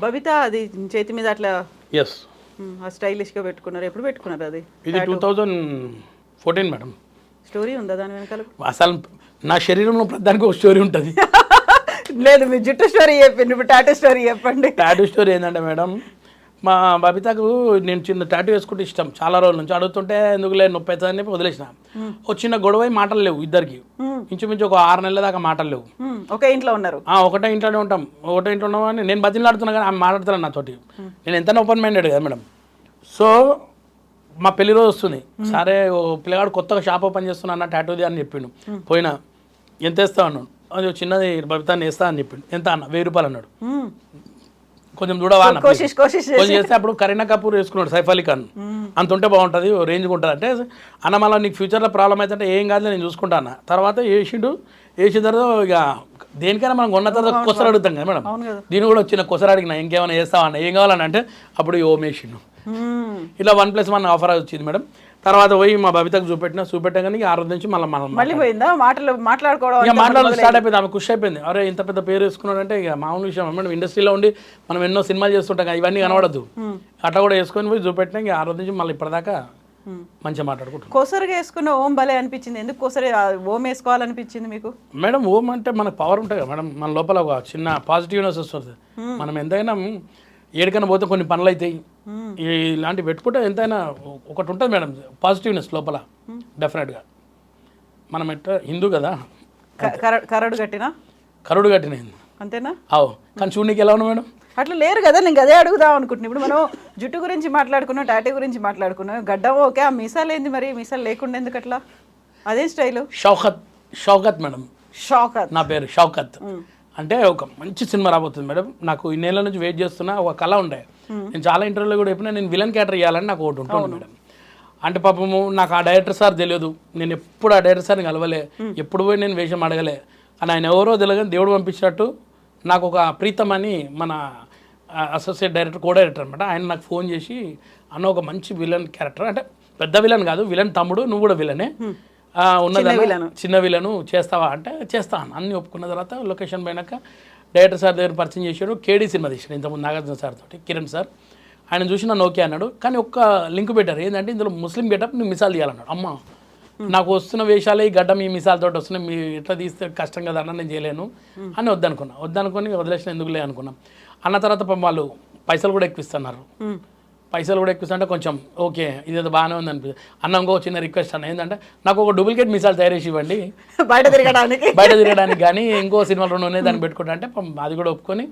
బబిత అది చేతి మీద అట్లా ఎస్ స్టైలిష్గా పెట్టుకున్నారు. ఎప్పుడు పెట్టుకున్నారు అది? ఇది 2014 మేడం. స్టోరీ ఉందా దాని వెనకాల? అసలు నా శరీరంలో ప్రతిదానికి ఒక స్టోరీ ఉంటుంది. లేదు, మీ జుట్టు స్టోరీ చెప్పండి, ఇప్పుడు టాటూ స్టోరీ చెప్పండి. టాటూ స్టోరీ ఏంటంటే మేడం, మా బబితకు నేను చిన్న టాటూ వేసుకుంటే ఇష్టం. చాలా రోజుల నుంచి అడుగుతుంటే ఎందుకులే నొప్పి అవుతుందని చెప్పి వదిలేసిన. చిన్న గొడవ మాటలు లేవు ఇద్దరికి. ఇంచుమించు ఒక 6 నెలల దాకా మాటలు లేవు. ఒకే ఇంట్లో ఉన్నారు? ఒకటే ఇంట్లోనే ఉంటాం. ఒకటే ఇంట్లో ఉన్నామని నేను బతిలాడుతున్నా కానీ ఆమె మాట్లాడుతున్నాను నాతోటి. నేను ఎంత ఓపెన్ మైండెడ్ కదా మేడం. సో మా పెళ్లి రోజు వస్తుంది. సరే ఓ పిల్లగాడు కొత్తగా షాప్ ఓపెన్ చేస్తున్నా అన్న టాటూది అని చెప్పిండు. పోయినా ఎంత వేస్తావు అన్నాడు. అది చిన్నది బబితాన్ని వేస్తా అని చెప్పిండు. ఎంత అన్న 1000 రూపాయలు అన్నాడు. కొంచెం చూడవా అన్న కొంచెం చేస్తే అప్పుడు కరీనా కపూర్ వేసుకున్నాడు, సైఫ్ అలీ ఖాన్. అంత ఉంటే బాగుంటుంది, రేంజ్గా ఉంటుంది అంటే అన్న మళ్ళీ నీకు ఫ్యూచర్లో ప్రాబ్లం అవుతుంటే ఏం కాదు నేను చూసుకుంటా అన్న. తర్వాత వేసిన తర్వాత ఇక దేనికైనా మనం కొన్న తర్వాత కొసరు అడుగుతాం కదా మేడం. దీన్ని కూడా వచ్చిన కొసరు అడిగిన ఇంకేమైనా చేస్తావా అన్న, ఏం కావాలని అంటే అప్పుడు ఓం వేసిండు. ఇలా 1+1 ఆఫర్ వచ్చింది మేడం. తర్వాత పోయి మా బబితకు చూపెట్టగానే 6 రోజుల నుంచి మళ్ళీ పోయిందా మాట్లాడుకోవడం? ఇక మాట్లాడడం స్టార్ట్ అయిపోయింది. ఆమె ఖుషి అయిపోయింది. అరే ఇంత పెద్ద పేరు వేసుకున్నాడంటే ఇక మామూలు విషయం మేడం. ఇండస్ట్రీలో ఉండి మనం ఎన్నో సినిమాలు చేస్తుంటాం కదా, ఇవన్నీ కనబడద్దు. అట్లా కూడా వేసుకొని పోయి చూపెట్టినా ఇక 6 రోజుల నుంచి మళ్ళీ ఇప్పటిదాకా మంచిగా మాట్లాడుకుంటాం. కొసరుగా వేసుకున్న ఓం భలే అనిపించింది. ఎందుకు కొసరి ఓం వేసుకోవాలనిపించింది మీకు? మేడం ఓం అంటే మనకు పవర్ ఉంటుంది కదా మేడం. మన లోపల ఒక చిన్న పాజిటివ్నెస్ వస్తుంది. మనం ఎంతైనా ఏడికైనా పోతే కొన్ని పనులు అవుతాయి. ఇలాంటివి పెట్టుకుంటే ఎంతైనా ఒకటి ఉంటుంది మేడం, పాజిటివ్నెస్ లోపల. డెఫినెట్గా మనం ఎట్లా హిందూ కదా, కరుడు కట్టిన అంతేనా? అవు కానీ చూడనీకి ఎలా ఉన్నా మేడం? అట్లా లేరు కదా, నేను అదే అడుగుదాం అనుకుంటున్నాను. ఇప్పుడు మనం జుట్టు గురించి మాట్లాడుకున్నాం, టాటూ గురించి మాట్లాడుకున్నాం, గడ్డం ఓకే, ఆ మీసాలు ఏంది మరి? మీసాలు లేకుండా ఎందుకు అట్లా? అదే స్టైలు? షౌకత్ మేడం. షౌకత్ నా పేరు షౌకత్. అంటే ఒక మంచి సినిమా రాబోతుంది మేడం. నాకు ఈ నెల నుంచి వెయిట్ చేస్తున్నా. ఒక కళ ఉండే, నేను చాలా ఇంటర్వ్యూలో కూడా చెప్పినా, నేను విలన్ క్యారెక్టర్ చేయాలని నాకు ఒకటి ఉంటుంది మేడం. అంటే పాపము నాకు ఆ డైరెక్టర్ సార్ తెలియదు, నేను ఎప్పుడు ఆ డైరెక్టర్ సార్ని కలవలే, ఎప్పుడు పోయి నేను వేషం అడగలే. అని ఆయన ఎవరో తెలియదు, దేవుడు పంపించినట్టు నాకు ఒక ప్రీతం అని మన అసోసియేట్ డైరెక్టర్, కో డైరెక్టర్ అనమాట, ఆయన నాకు ఫోన్ చేసి అన్న ఒక మంచి విలన్ క్యారెక్టర్, అంటే పెద్ద విలన్ కాదు, విలన్ తమ్ముడు, నువ్వు కూడా విలనే, ఉన్నదన్న చిన్న విలను చేస్తావా అంటే చేస్తాను అన్నీ ఒప్పుకున్న తర్వాత లొకేషన్ పోయినాక డైరెక్టర్ సార్ దగ్గర పరిచయం చేశాడు. కేడీ సినిమా తీసాడు ఇంతకుముందు నాగార్జున సార్ తోటి, కిరణ్ సార్. ఆయన చూసి నన్ను ఓకే అన్నాడు. కానీ ఒక్క లింక్ పెట్టారు, ఏంటంటే ఇందులో ముస్లిం గెటప్ నువ్వు మిసాల్ తీయాలన్నాడు. అమ్మ నాకు వస్తున్న వేషాలే ఈ గడ్డ మీ మిసాలతో వస్తున్నాయి, మీ ఎట్లా తీస్తే కష్టం కదా అన్న, నేను చేయలేను అని వద్దనుకొని వదిలేసిన, ఎందుకులే అనుకున్నాం. అన్న తర్వాత వాళ్ళు పైసలు కూడా ఎక్కువిస్తున్నారు. పైసలు కూడా ఎక్కువ కొంచెం ఓకే ఇదేదో బాగానే ఉంది అనిపిస్తుంది. అన్న ఇంకో చిన్న రిక్వెస్ట్ అన్న ఏంటంటే నాకు ఒక డూప్లికేట్ మిసాల్ తయారు చేసి ఇవ్వండి బయట తిరగడానికి కానీ ఇంకో సినిమాలు 2 ఉన్నాయి దాన్ని పెట్టుకుంటా అంటే అది కూడా ఒప్పుకొని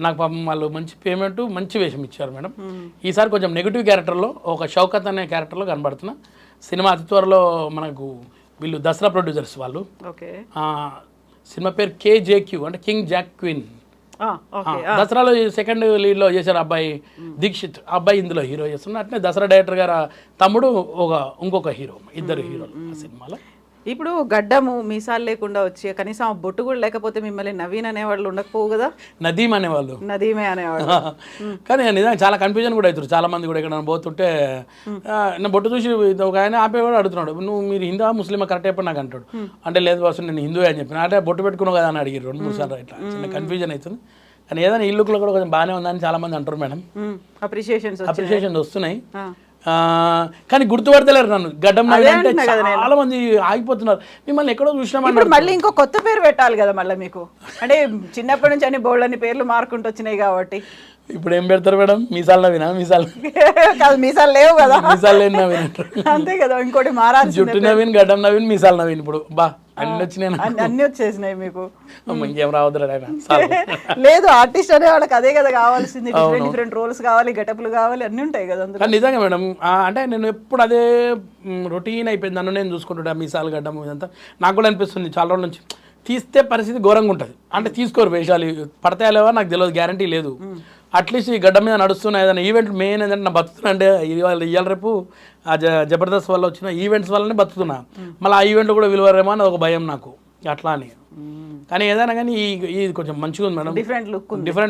నాకు పాపం వాళ్ళు మంచి పేమెంట్ మంచి వేషం ఇచ్చారు మేడం. ఈసారి కొంచెం నెగిటివ్ క్యారెక్టర్లో ఒక షౌకత్ అనే క్యారెక్టర్లో కనబడుతున్నా. సినిమా అతి త్వరలో మనకు వీళ్ళు దసరా ప్రొడ్యూసర్స్ వాళ్ళు, సినిమా పేరు KJQ అంటే కింగ్ జాక్ క్వీన్. దసరాలో సెకండ్ లీడ్లో చేశారు అబ్బాయి దీక్షిత్, అబ్బాయి ఇందులో హీరో చేస్తున్నారు. అట్లనే దసరా డైరెక్టర్ గారు తమ్ముడు ఇంకొక హీరో, ఇద్దరు హీరోలు ఆ సినిమాలో. ఇప్పుడు గడ్డము మీసాలు లేకుండా వచ్చి కనీసం ఆ బొట్టు కూడా లేకపోతే మిమ్మల్ని నవీన్ అనేవాళ్ళు ఉండకపోవు కదా? నదీమ్ అనేవాళ్ళు, నదీమే అనేవాళ్ళు. కానీ నిజంగా చాలా కన్ఫ్యూజన్ కూడా అవుతారు చాలా మంది కూడా. ఇక్కడ పోతుంటే నా బొట్టు చూసి ఒక ఆయన ఆపేవాడు అడుగుతున్నాడు, మీరు హిందూ ముస్లిమా కరెక్ట్ అయిపోయి నాకు అంటాడు. అంటే లేదు బాసు నేను హిందూ అని చెప్పిన, అంటే బొట్టు పెట్టుకున్నావు కదా అని అడిగారు 2-3 సార్లు. ఇట్లా చిన్న కన్ఫ్యూజన్ అవుతుంది. కానీ ఏదైనా ఈ లుక్లో కూడా కొంచెం బాగానే ఉందని చాలా మంది అంటారు మేడం. అప్రిషియేషన్స్ వస్తున్నాయి. కానీ గుర్తుపడతలేరు నన్ను గడ్డం అంటే చాలా మంది ఆగిపోతున్నారు. మిమ్మల్ని ఎక్కడో చూసినామన్నారు. మళ్ళీ ఇంకో కొత్త పేరు పెట్టాలి కదా మళ్ళీ మీకు, అంటే చిన్నప్పటి నుంచి అన్ని బోల్డ్ అన్ని పేర్లు మార్కుంటూ వచ్చినాయి కాబట్టి. ఇప్పుడు ఏం పెడతారు మేడం? మీసాలు నవీనా? మీసాలు కాదు, మీసాలు లేవు కదా, మీసాలు లేని నవీన్ అంతే కదా. ఇంకోటి మారాలి, జుట్టు నవీన్, గడ్డం నవీన్, మీసాలు నవీన్. ఇప్పుడు బా అన్ని వచ్చినాయి, అన్ని వచ్చేసినాయి మీకు. ఇంకేం రావద్దు లేదు, ఆర్టిస్ట్ అనే వాళ్ళకి అదే కదా కావాల్సింది. డిఫరెంట్ రోల్స్ కావాలి, గెటప్లు కావాలి, అన్ని ఉంటాయి కదా. నిజంగా మేడం, అంటే నేను ఎప్పుడు అదే రొటీన్ అయిపోయింది. నన్ను నేను చూసుకుంటుంటా మీసాలు గడ్డం ఇదంతా. నాకు కూడా అనిపిస్తుంది చాలా రోజుల నుంచి తీస్తే పరిస్థితి ఘోరంగా ఉంటుంది. అంటే తీసుకోరు వేషాలు, పడతాయా లేవా నాకు తెలియదు, గ్యారంటీ లేదు. అట్లీస్ట్ ఈ గడ్డ మీద నడుస్తున్న ఏదైనా ఈవెంట్ మెయిన్ ఏంటంటే నా బతుకుతున్నా అంటే ఇవాళ రేపు ఆ జబర్దస్త్ వల్ల వచ్చిన ఈవెంట్స్ వల్లనే బతుకుతున్నా. మళ్ళీ ఆ ఈవెంట్ కూడా విలువరేమో అని ఒక భయం నాకు అట్లా అని. కానీ ఏదైనా కానీ ఇది కొంచెం మంచిగా ఉంది మేడం, డిఫరెంట్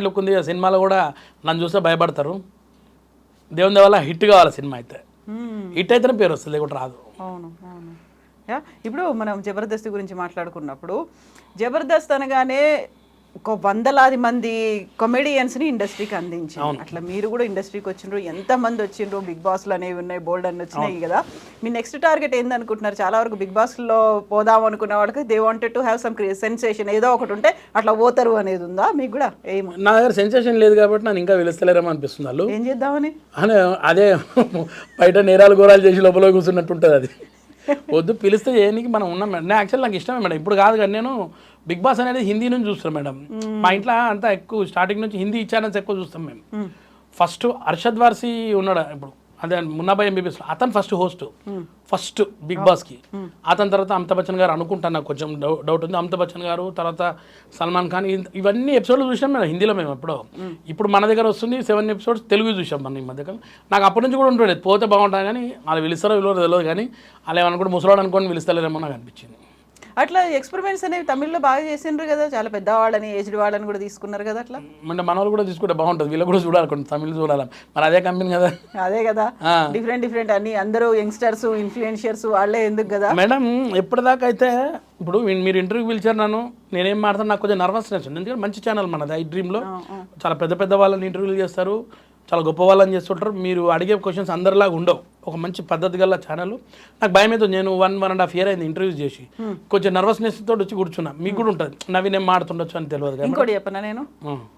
లుక్ ఉంది. సినిమాలో కూడా నన్ను చూస్తే భయపడతారు. దేవుని వల్ల హిట్ కావాలి సినిమా, అయితే హిట్ అయితేనే పేరు వస్తుంది, లేకుంటే రాదు. ఇప్పుడు మనం జబర్దస్త్ గురించి మాట్లాడుకున్నప్పుడు, జబర్దస్త్ అనగానే ఒక వందలాది మంది comedians ని ఇండస్ట్రీకి అందించింది. అట్లా మీరు కూడా ఇండస్ట్రీకి వచ్చిండ్రు, ఎంత మంది వచ్చిండ్రు, బిగ్ బాస్లు అనేవి ఉన్నాయి, బోల్డ్ అని వచ్చినాయి కదా. మీ నెక్స్ట్ టార్గెట్ ఏంది అనుకుంటున్నారు? చాలా వరకు బిగ్ బాస్లో పోదాం అనుకున్న వాళ్ళకి they wanted to have some sensation, ఏదో ఒకటి ఉంటే అట్లా పోతారు అనేది ఉందా మీకు కూడా? ఏమో నా దగ్గర సెన్సేషన్ లేదు కాబట్టి నన్ను ఇంకా పిలుస్తలేరేమో అనిపిస్తుంది వాళ్ళు. ఏం చేద్దామని అనే అదే బయట నేరాలు ఘోరాలు చేసి లోపల కూర్చున్నట్టు ఉంటుంది అది. వద్దు, పిలిస్తే చేయడానికి మనం ఉన్నాం మేడం. నేను యాక్చువల్ నాకు ఇష్టమే మేడం, ఇప్పుడు కాదు కానీ నేను బిగ్ బాస్ అనేది హిందీ నుంచి చూస్తాను మేడం. మా ఇంట్లో అంతా ఎక్కువ స్టార్టింగ్ నుంచి హిందీ ఛానల్స్ ఎక్కువ చూస్తాం మేము. ఫస్ట్ అర్షద్ వార్సీ ఉన్నాడు ఇప్పుడు, అదే మున్నాబాయ్ ఎంబీబీఎస్, అతను ఫస్ట్ హోస్ట్ ఫస్ట్ బిగ్ బాస్కి. అతని తర్వాత అమితాబ్ బచ్చన్ గారు అనుకుంటాను, నాకు కొంచెం డౌట్ ఉంది. అమితాబ్ బచ్చన్ గారు, తర్వాత సల్మాన్ ఖాన్, ఇవన్నీ ఎపిసోడ్లు చూసాం మేము హిందీలో మేము ఎప్పుడో. ఇప్పుడు మన దగ్గర వస్తుంది 7 ఎపిసోడ్స్ తెలుగు చూసాం మనం ఈ మధ్య. నాకు అప్పటి నుంచి కూడా ఉంటుండే పోతే బాగుంటుంది కానీ వాళ్ళు పిలుస్తారో విలువ తెలియదు కానీ వాళ్ళు ఏమనుకుంటే ముసలాడు అనుకోని పిలుస్తలేరేమో నాకు అనిపించింది. అట్లా ఎక్స్పెరిమెంట్స్ అనేవి తమిళ్లో బాగా చేసిండ్రు కదా, చాలా పెద్దవాళ్ళని ఏజ్డ్ వాళ్ళని కూడా తీసుకున్నారు కదా. అట్లా అంటే మన వాళ్ళు కూడా తీసుకుంటే బాగుంటుంది, వీళ్ళు కూడా చూడాలి, కొన్ని తమిళ్ చూడాలి, మరి అదే కంపెనీ కదా. అదే కదా, డిఫరెంట్ అన్ని అందరూ యంగ్స్టర్స్ ఇన్ఫ్లుయెన్షియర్స్ వాళ్ళే ఎందుకు కదా మేడం. ఎప్పటిదాకా అయితే ఇప్పుడు మీరు ఇంటర్వ్యూ పిలిచారు నన్ను, నేనేం మాట్లాడతాను, నాకు కొంచెం నర్వస్నెస్ ఉంది. ఎందుకంటే మంచి ఛానల్ మనది ఐ డ్రీమ్లో, చాలా పెద్ద వాళ్ళని ఇంటర్వ్యూలు చేస్తారు, చాలా గొప్ప వాళ్ళని చేస్తుంటారు. మీరు అడిగే క్వశ్చన్స్ అందరిలాగా ఉండవు, ఒక మంచి పద్ధతి గల ఛానల్. నాకు భయం అవుతుంది, నేను 1.5 year అయింది ఇంటర్వ్యూస్ చేసి, కొంచెం నర్వస్నెస్ తోటి వచ్చి కూర్చున్నా. మీకు కూడా ఉంటుంది, నవీన్ ఏం మాట్లాడుతుండొచ్చు అని తెలియదు కదా. ఇంకోటి చెప్పనా, నేను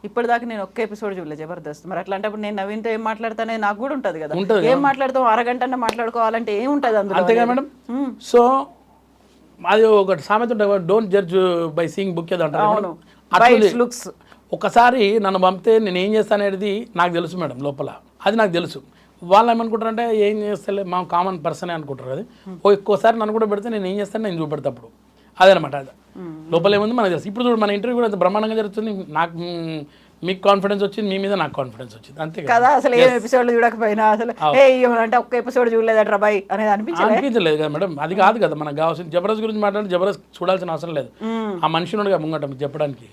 ఇప్పటిదాకా నేను ఒక్క ఎపిసోడ్ చూడలేదు జబర్దస్త్. మరి అట్లాంటప్పుడు నేను నవీన్తో ఏం మాట్లాడతానే నాకు కూడా ఉంటుంది కదా. ఏం మాట్లాడతాం, అరగంట మాట్లాడుకోవాలంటే ఏముంటుంది అందులో. అంతేగా మేడం. సో అది ఒకటి సామెత ఉంటుంది, don't judge by seeing book ఏదో అంటారు. లుక్స్ ఒకసారి నన్ను పంపితే నేను ఏం చేస్తాను అనేది నాకు తెలుసు మేడం, లోపల అది నాకు తెలుసు. వాళ్ళు ఏమనుకుంటారంటే ఏం చేస్తలే మా కామన్ పర్సనే అనుకుంటారు. అది ఒక్కోసారి నన్ను కూడా పెడితే నేను ఏం చేస్తాను నేను చూపెడతా అప్పుడు. అదనమాట, అది లోపల ఏముంది మనకు తెలుసు. ఇప్పుడు చూడు మన ఇంటర్వ్యూ కూడా బ్రహ్మాండంగా జరుగుతుంది. నాకు మీకు కాన్ఫిడెన్స్ వచ్చింది, మీ మీద నాకు కాన్ఫిడెన్స్ వచ్చింది, అంతే కదా. అసలు ఏ ఎపిసోడ్ చూడకపోయినా అసలు అంటే ఒక్క ఎపిసోడ్ చూడలేదట్రా బాయ్ అనేది అనిపించలేదు కదా మేడం. అది కాదు కదా మనకు కావాల్సింది. జబర్దస్త్ గురించి మాట్లాడి జబర్దస్త్ చూడాల్సిన అవసరం లేదు, ఆ మనిషి ఉన్నాడుగా ముంగట మీకు చెప్పడానికి.